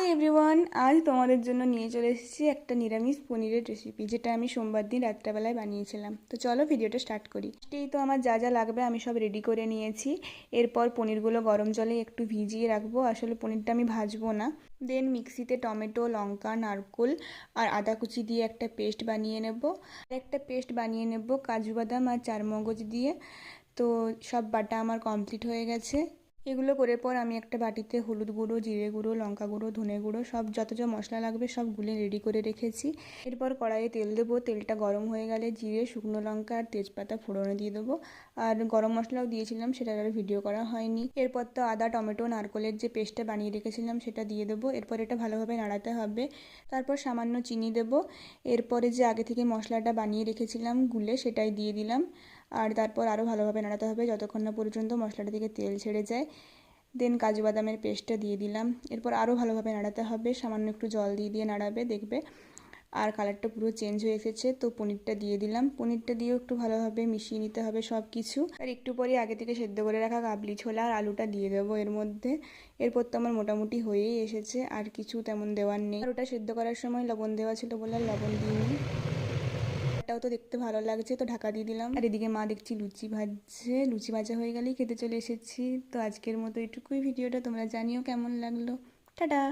Hi everyone, আজ তোমাদের জন্য নিয়ে চলে এসেছি একটা নিরামিষ পনিরের রেসিপি, যেটা আমি সোমবার দিন রাত্রেবেলায় বানিয়েছিলাম। তো চলো ভিডিওটা স্টার্ট করি। এই তো আমার যা যা লাগবে আমি সব রেডি করে নিয়েছি। এরপর পনিরগুলো গরম জলে একটু ভিজিয়ে রাখবো। আসলে পনিরটা আমি ভাজবো না। দেন মিক্সিতে টমেটো, লঙ্কা, নারকোল আর আদা কুচি দিয়ে একটা পেস্ট বানিয়ে নেব। একটা পেস্ট বানিয়ে নেব কাজু বাদাম আর চারমগজ দিয়ে। তো সব বাটা আমার কমপ্লিট হয়ে গেছে। এগুলো করে পর আমি একটা বাটিতে হলুদ গুঁড়ো, জিরে গুঁড়ো, লঙ্কা গুঁড়ো, ধনে গুঁড়ো সব যত যা মশলা লাগবে সব গুলে রেডি করে রেখেছি। এরপর কড়াইয়ে তেল দেবো। তেলটা গরম হয়ে গেলে জিরে, শুকনো লঙ্কা আর তেজপাতা ফোড়নে দিয়ে দেবো। আর গরম মশলাও দিয়েছিলাম, সেটার আর ভিডিও করা হয়নি। এরপর তো আদা, টমেটো, নারকোলের যে পেস্টটা বানিয়ে রেখেছিলাম সেটা দিয়ে দেবো। এরপর এটা ভালোভাবে নাড়াতে হবে। তারপর সামান্য চিনি দেবো। এরপরে যে আগে থেকে মশলাটা বানিয়ে রেখেছিলাম গুলে, সেটাই দিয়ে দিলাম। আর তারপর আরও ভালোভাবে নাড়াতে হবে যতক্ষণ না পর্যন্ত মশলাটা থেকে তেল ছেড়ে যায়। দেন কাজু বাদামের পেস্টটা দিয়ে দিলাম। এরপর আরও ভালোভাবে নাড়াতে হবে, সামান্য একটু জল দিয়ে দিয়ে নাড়াবে, দেখবে আর কালারটা পুরো চেঞ্জ হয়ে এসেছে। তো পনিরটা দিয়ে দিলাম। পনিরটা দিয়েও একটু ভালোভাবে মিশিয়ে নিতে হবে সব কিছু। আর একটু পরে আগে থেকে সেদ্ধ করে রাখা কাবলি ছোলা আর আলুটা দিয়ে দেবো এর মধ্যে। এরপর তো আমার মোটামুটি হয়েই এসেছে, আর কিছু তেমন দেওয়ার নেই। আর ওটা সেদ্ধ করার সময় লবণ দেওয়া ছিল বলে আর লবণ দিইনি। এটাও তো দেখতে ভালো লাগছে, তো ঢাকা দিয়ে দিলাম। আর এদিকে মা দেখছি লুচি ভাজছে। লুচি ভাজা হয়ে গেলেই খেতে চলে এসেছি। তো আজকের মতো এটুকুই ভিডিওটা, তোমরা জানিও কেমন লাগলো। টাটা।